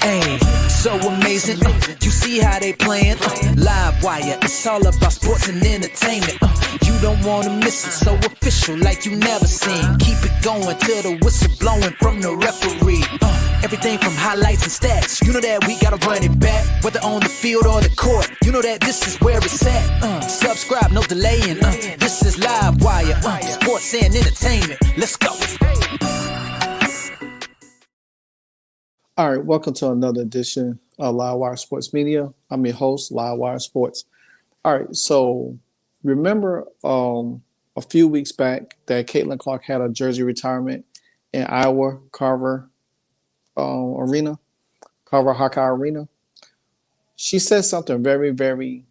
Hey, so amazing. You see how they playing? Live wire, it's all about sports and entertainment. You don't wanna miss it, so official like you never seen. Keep it going till the whistle blowing from the referee. Everything from highlights and stats. You know that we gotta run it back, whether on the field or the court. You know that this is where it's at. Subscribe, no delaying. This is Live Wire, sports and entertainment. Let's go. All right, welcome to another edition of Live Wire Sports Media. I'm your host, Live Wire Sports. All right, so remember a few weeks back that Caitlin Clark had a jersey retirement in Iowa, Carver Arena, Carver Hawkeye Arena. She said something very, very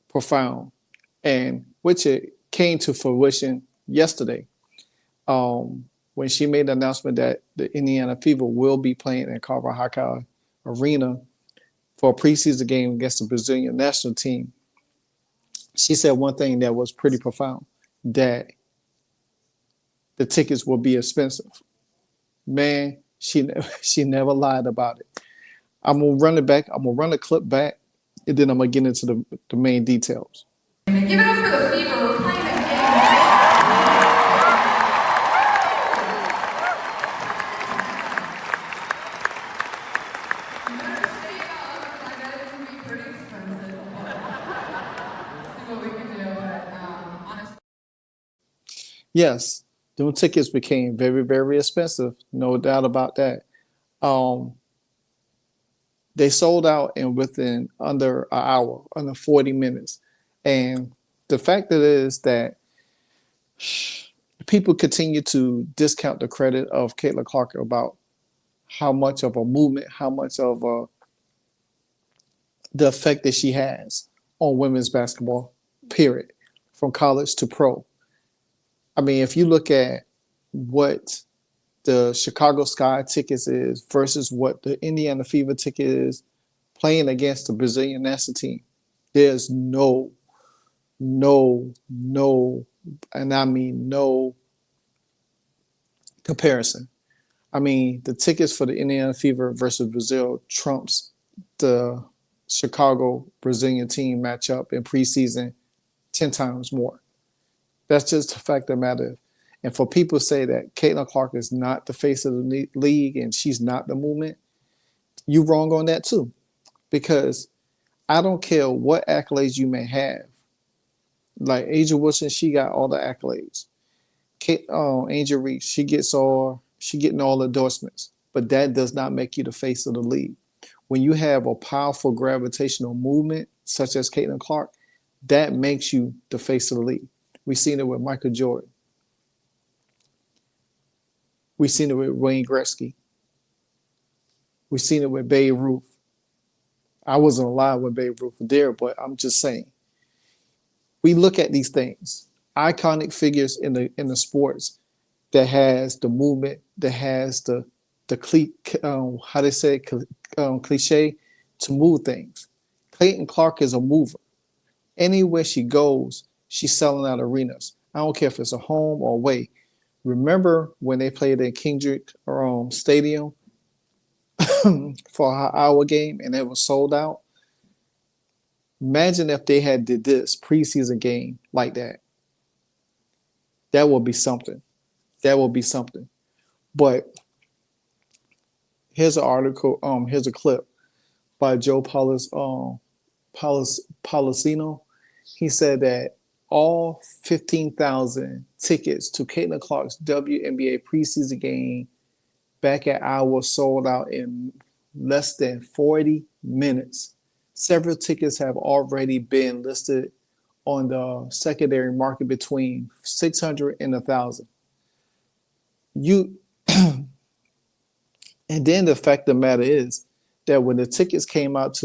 profound, and which it came to fruition yesterday. When she made the announcement that the Indiana Fever will be playing at Carver Hawkeye Arena for a preseason game against the Brazilian national team, she said one thing that was pretty profound, that the tickets will be expensive. Man, she never lied about it. I'm going to run it back. I'm going to run the clip back, and then I'm going to get into the main details. Give it up for the Fever. We're playing a game. Yes, those tickets became very, very expensive. No doubt about that. They sold out within under an hour, under 40 minutes. And the fact is that people continue to discount the credit of Caitlin Clark about how much of a movement, how much of the effect that she has on women's basketball, period, from college to pro. I mean, if you look at what the Chicago Sky tickets is versus what the Indiana Fever ticket is playing against the Brazilian national team, there's no, and I mean no comparison. I mean, the tickets for the Indiana Fever versus Brazil trumps the Chicago Brazilian team matchup in preseason 10 times more. That's just the fact of the matter. And for people to say that Caitlin Clark is not the face of the league and she's not the movement, you're wrong on that too. Because I don't care what accolades you may have. Like Angel Wilson, she got all the accolades. Angel Reese, she getting all the endorsements. But that does not make you the face of the league. When you have a powerful gravitational movement, such as Caitlin Clark, that makes you the face of the league. We've seen it with Michael Jordan. We've seen it with Wayne Gretzky. We've seen it with Babe Ruth. I wasn't alive when Babe Ruth was there, but I'm just saying. We look at these things, iconic figures in the sports that has the movement, that has the cliche to move things. Caitlin Clark is a mover. Anywhere she goes, she's selling out arenas. I don't care if it's a home or away. Remember when they played at Kendrick Stadium for our game and it was sold out? Imagine if they had did this preseason game like that. That would be something. That would be something. But here's an article. Here's a clip by Joe Policino. He said that all 15,000 tickets to Caitlin Clark's WNBA preseason game back at Iowa sold out in less than 40 minutes. Several tickets have already been listed on the secondary market between 600 and 1,000. And then the fact of the matter is that when the tickets came out,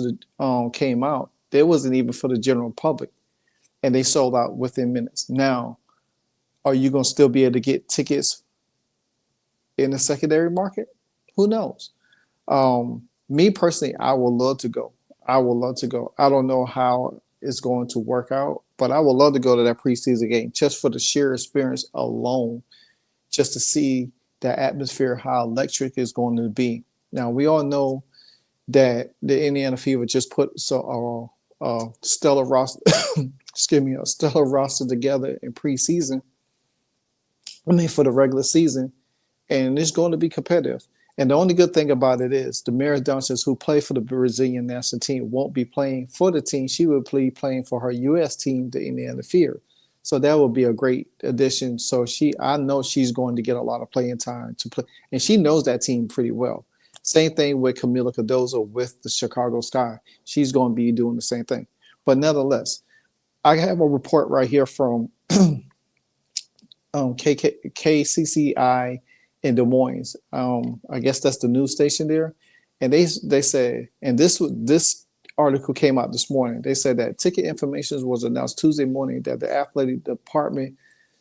they wasn't even for the general public. And they sold out within minutes. Now, are you going to still be able to get tickets in the secondary market? Who knows? Me personally, I would love to go. I don't know how it's going to work out, but I would love to go to that preseason game just for the sheer experience alone, just to see the atmosphere, how electric it's going to be. Now, we all know that the Indiana Fever just put stellar roster, excuse me, a stellar roster together in preseason. I mean, for the regular season, and it's going to be competitive. And the only good thing about it is the Mary Doncic, who played for the Brazilian national team, won't be playing for the team. She will be playing for her U.S. team, the Indiana Fever. So that will be a great addition. So I know she's going to get a lot of playing time to play, and she knows that team pretty well. Same thing with Camila Cardozo with the Chicago Sky. She's going to be doing the same thing. But nevertheless, I have a report right here from KCCI in Des Moines. I guess that's the news station there. And they said, and this article came out this morning. They said that ticket information was announced Tuesday morning that the athletic department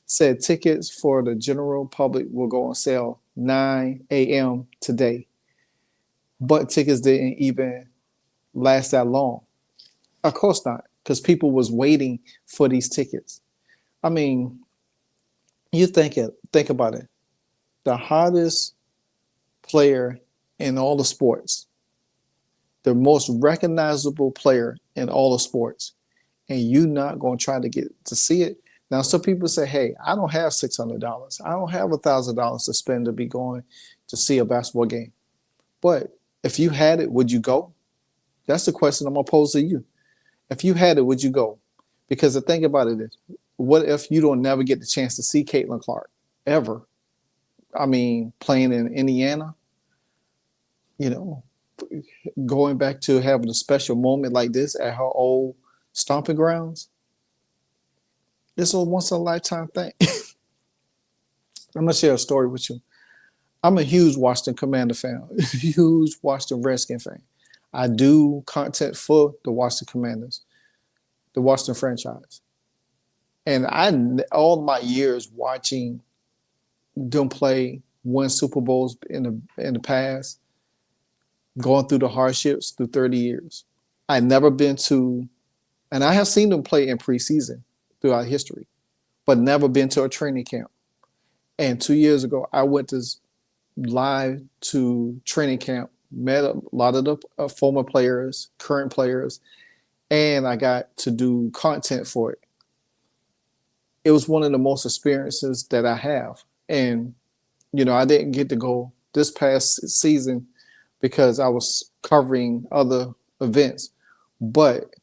said tickets for the general public will go on sale 9 a.m. today. But tickets didn't even last that long. Of course not, because people was waiting for these tickets. I mean, you think about it. The hottest player in all the sports, the most recognizable player in all the sports, and you not going to try to get to see it. Now, some people say, hey, I don't have $600. I don't have $1,000 to spend to be going to see a basketball game. But if you had it, would you go? That's the question I'm going to pose to you. If you had it, would you go? Because the thing about it is, what if you don't never get the chance to see Caitlin Clark ever? I mean, playing in Indiana, going back to having a special moment like this at her old stomping grounds. It's a once in a lifetime thing. I'm going to share a story with you. I'm a huge Washington Commander fan, huge Washington Redskin fan. I do content for the Washington Commanders, the Washington franchise. And all my years watching them win Super Bowls in the past, going through the hardships through 30 years. I've never been to, and I have seen them play in preseason throughout history, but never been to a training camp. And 2 years ago, I went live to training camp, met a lot of the former players, current players, and I got to do content for it. It was one of the most experiences that I have. And, I didn't get to go this past season because I was covering other events. But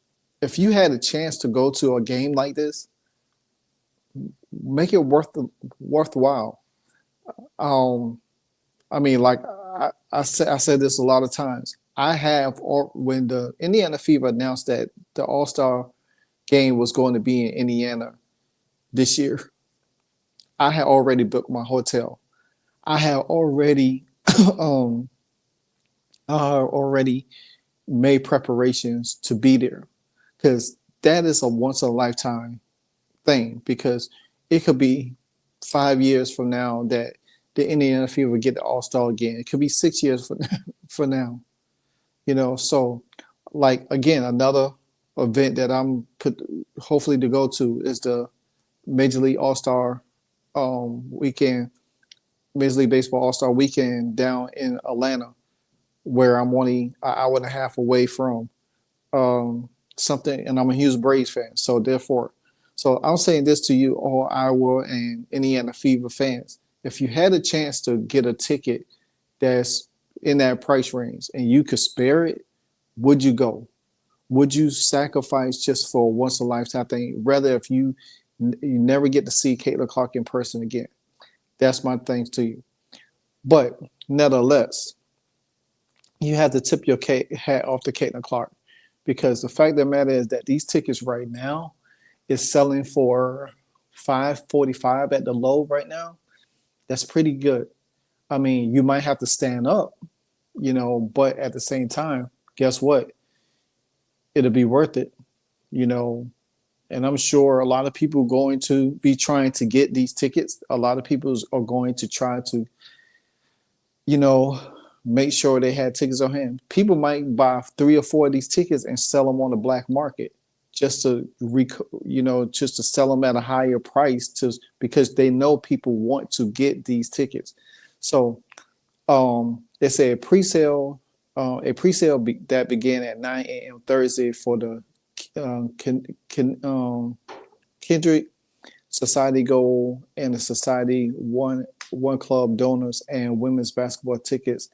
if you had a chance to go to a game like this, make it worthwhile. I mean, like I said this a lot of times. When the Indiana Fever announced that the All-Star game was going to be in Indiana this year, I had already booked my hotel. I had already made preparations to be there, because that is a once in a lifetime thing, because it could be 5 years from now that the Indiana Fever get the All-Star again. It could be 6 years for now. So like, again, another event that I'm hopefully to go to is the Major League All-Star weekend, Major League Baseball All-Star weekend down in Atlanta, where I'm only an hour and a half away from something, and I'm a huge Braves fan. So therefore, I'm saying this to you, all Iowa and Indiana Fever fans. If you had a chance to get a ticket that's in that price range and you could spare it, would you go? Would you sacrifice just for a once in a lifetime thing, rather if you never get to see Caitlin Clark in person again? That's my thanks to you. But nevertheless, you have to tip your hat off to Caitlin Clark, because the fact of the matter is that these tickets right now is selling for $545 at the low right now. That's pretty good. I mean, you might have to stand up, but at the same time, guess what? It'll be worth it, and I'm sure a lot of people are going to be trying to get these tickets. A lot of people are going to try to, make sure they had tickets on hand. People might buy 3 or 4 of these tickets and sell them on the black market just to, just to sell them at a higher price, because they know people want to get these tickets. So they say pre-sale a pre-sale that began at 9 a.m. Thursday for the Kendrick Society Gold and the Society One Club donors and women's basketball tickets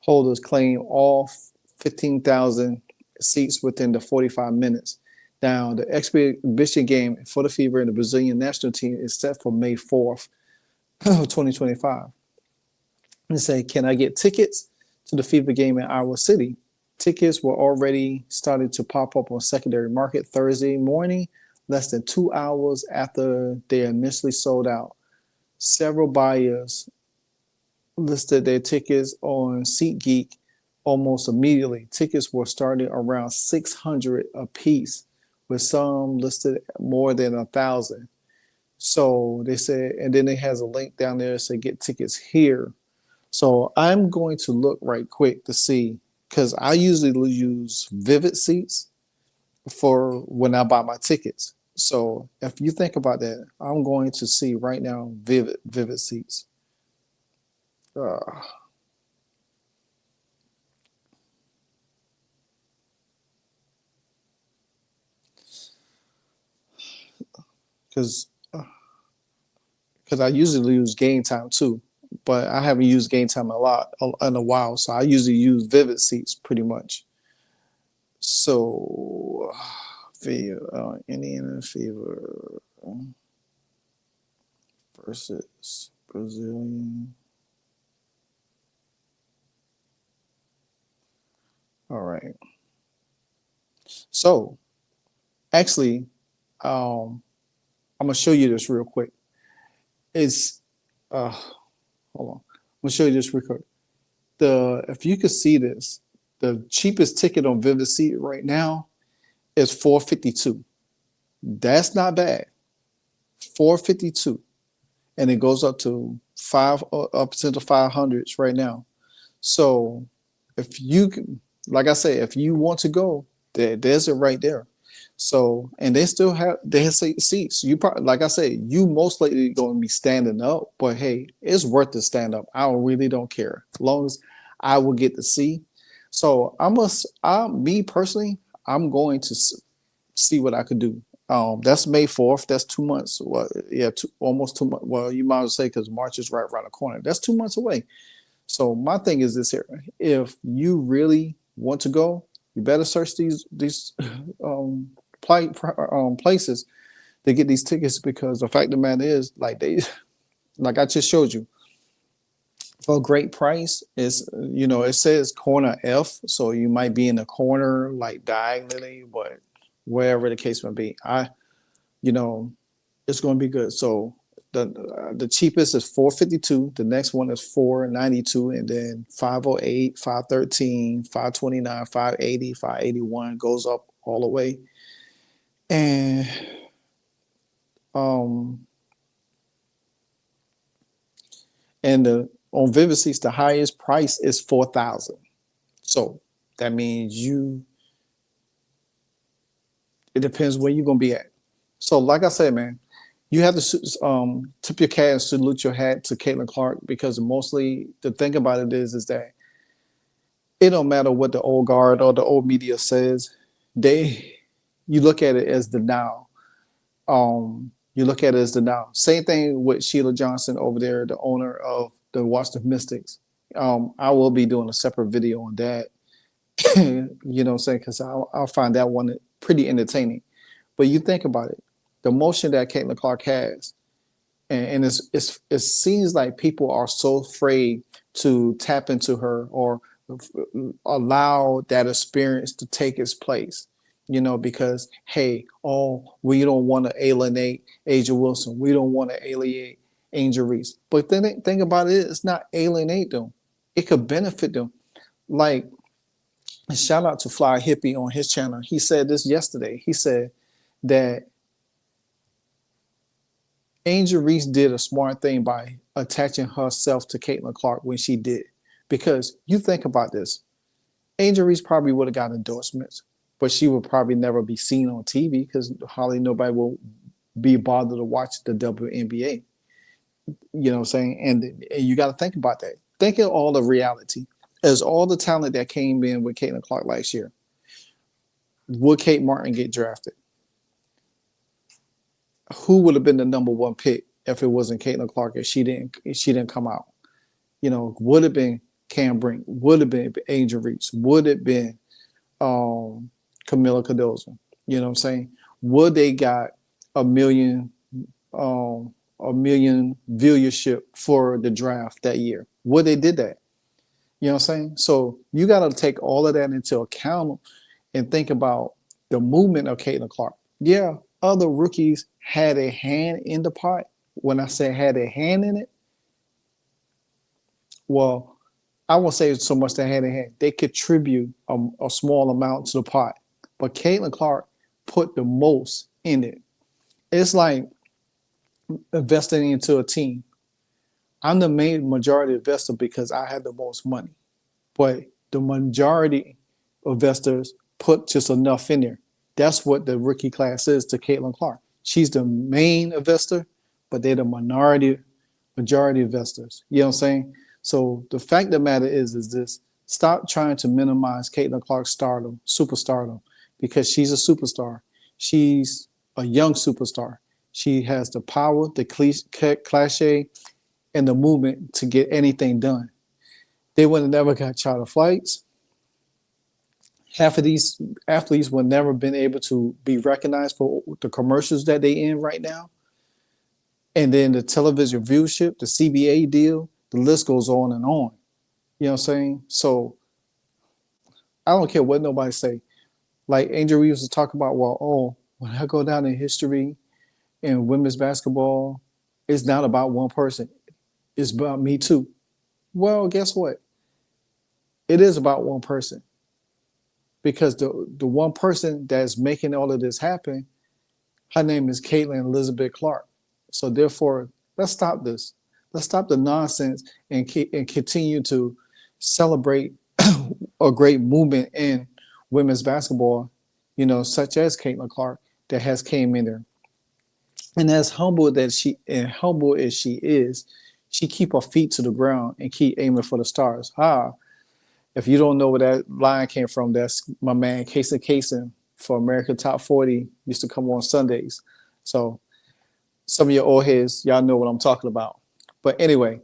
holders claim all 15,000 seats within the 45 minutes. Now, the exhibition game for the Fever and the Brazilian national team is set for May 4th, 2025. And say, can I get tickets to the Fever game in Iowa City? Tickets were already starting to pop up on secondary market Thursday morning, less than 2 hours after they initially sold out. Several buyers listed their tickets on SeatGeek almost immediately. Tickets were starting around 600 a piece, with some listed more than 1,000. So they said, and then it has a link down there that say get tickets here. So I'm going to look right quick to see, because I usually use Vivid Seats for when I buy my tickets. So if you think about that, I'm going to see right now Vivid Seats. Because I usually use Game Time too, but I haven't used Game Time a lot in a while. So I usually use Vivid Seats pretty much. So, Indiana Fever versus Brazilian. All right. So, actually, I'm gonna show you this real quick. It's hold on. I'm gonna show you this real quick. If you could see this, the cheapest ticket on Vivid Seat right now is $452. That's not bad. $452, and it goes up to up to the 500s right now. So if you, like I say, if you want to go, there's it right there. So, and they still have seats. You probably, like I said, you most likely going to be standing up, but hey, it's worth to stand up. I really don't care, as long as I will get to see. So me personally, I'm going to see what I could do. That's May 4th. That's 2 months. Well, yeah, almost 2 months. Well, you might as well say, because March is right around the corner. That's 2 months away. So my thing is this here: if you really want to go, you better search these places to get these tickets, because the fact of the matter is, like I just showed you, for a great price, is, it says corner F, so you might be in the corner like diagonally, but wherever the case may be, it's going to be good. So the cheapest is $452. The next one is $492, and then 508, 513, 529, 580, 581 goes up all the way. And on Vivid Seats, the highest price is $4,000. So that means it depends where you're gonna be at. So like I said, man, you have to tip your cap and salute your hat to Caitlin Clark, because mostly the thing about it is that it don't matter what the old guard or the old media says. You look at it as the now. You look at it as the now. Same thing with Sheila Johnson over there, the owner of the Washington Mystics. I will be doing a separate video on that. You know what I'm saying? Because I'll find that one pretty entertaining. But you think about it, the motion that Caitlin Clark has, and it seems like people are so afraid to tap into her or allow that experience to take its place. Because, hey, we don't want to alienate Asia Wilson. We don't want to alienate Angel Reese. But then the thing about it is, it's not alienate them. It could benefit them. Like, shout out to Fly Hippie on his channel. He said this yesterday. He said that Angel Reese did a smart thing by attaching herself to Caitlin Clark when she did. Because you think about this, Angel Reese probably would have got endorsements, but she would probably never be seen on TV, because hardly nobody will be bothered to watch the WNBA. You know what I'm saying? And you got to think about that. Think of all the reality. As all the talent that came in with Caitlin Clark last year, would Kate Martin get drafted? Who would have been the number one pick if it wasn't Caitlin Clark if she didn't come out? Would have been Cam Brink, would have been Angel Reese, would have been Camila Cardozo. You know what I'm saying? Would they got a million viewership for the draft that year? Would they did that? You know what I'm saying? So you got to take all of that into account and think about the movement of Caitlin Clark. Yeah, other rookies had a hand in the pot. When I say had a hand in it, well, I won't say so much that hand in hand. They contribute a small amount to the pot. But Caitlin Clark put the most in it. It's like investing into a team. I'm the main majority investor because I have the most money. But the majority of investors put just enough in there. That's what the rookie class is to Caitlin Clark. She's the main investor, but they're the majority investors. You know what I'm saying? So the fact of the matter is this: stop trying to minimize Caitlin Clark's superstardom, because she's a superstar. She's a young superstar. She has the power, the cliche, and the movement to get anything done. They would have never got charter flights. Half of these athletes would never been able to be recognized for the commercials that they in right now. And then the television viewership, the CBA deal, the list goes on and on. You know what I'm saying? So I don't care what nobody say. Like Angel Reeves was talking about, when I go down in history in women's basketball, it's not about one person. It's about me too. Well, guess what? It is about one person. Because the one person that's making all of this happen, her name is Caitlin Elizabeth Clark. So therefore, let's stop this. Let's stop the nonsense and continue to celebrate a great movement in women's basketball, such as Caitlin Clark that has came in there. And as humble as she is, she keep her feet to the ground and keep aiming for the stars. If you don't know where that line came from, that's my man Kaysen for American Top 40, used to come on Sundays. So some of your old heads, y'all know what I'm talking about. But anyway,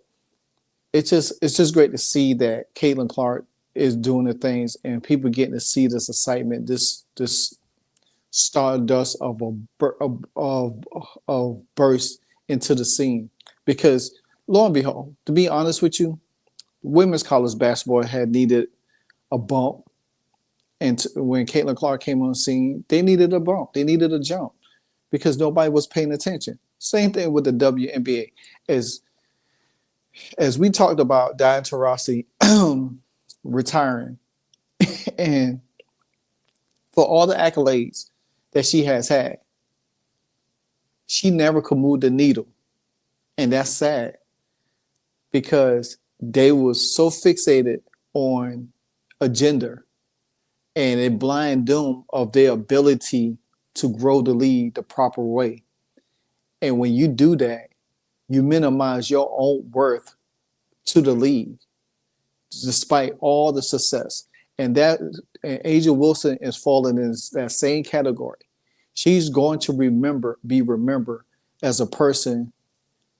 it's just great to see that Caitlin Clark is doing the things and people getting to see this excitement, this stardust of burst into the scene. Because lo and behold, to be honest with you, women's college basketball had needed a bump. And when Caitlin Clark came on the scene, they needed a bump. They needed a jump because nobody was paying attention. Same thing with the WNBA. As we talked about Diana Taurasi retiring, and for all the accolades that she has had, she never could move the needle. And that's sad because they were so fixated on a gender and a blind doom of their ability to grow the league the proper way. And when you do that, you minimize your own worth to the league, despite all the success. And Asia Wilson is falling in that same category. She's going to be remembered as a person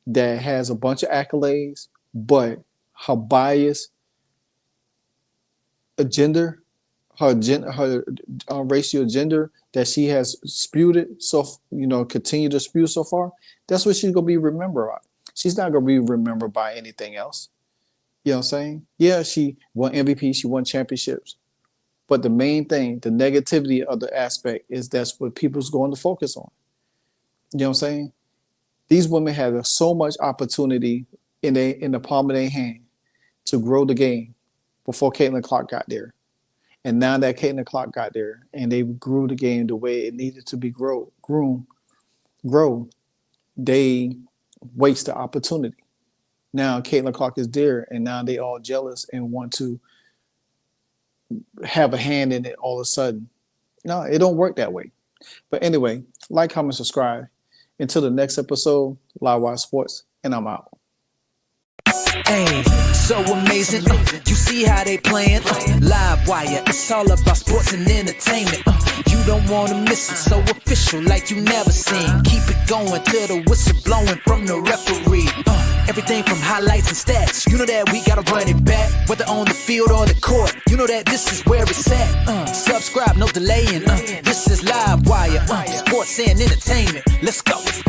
that has a bunch of accolades, but her bias, agenda, her racial gender that she has spewed continue to spew so far, that's what she's going to be remembered by. She's not going to be remembered by anything else. You know what I'm saying? Yeah, she won MVP, she won championships. But the main thing, the negativity of the aspect is that's what people's going to focus on. You know what I'm saying? These women have so much opportunity in the palm of their hand to grow the game before Caitlin Clark got there. And now that Caitlin Clark got there and they grew the game the way it needed to be grow, they waste the opportunity. Now Caitlin Clark is there and now they all jealous and want to have a hand in it all of a sudden. No, it don't work that way. But anyway, like, comment, subscribe. Until the next episode, Live Wire Sports, and I'm out. Hey, so amazing. You see how they playing? Live wire, it's all about sports and entertainment. You don't wanna miss it, so official like you never seen. Keep it going till the whistle blowing from the referee. Everything from highlights and stats, you know that we gotta run it back. Whether on the field or the court, you know that this is where it's at. Subscribe, no delaying. This is Live Wire, sports and entertainment. Let's go.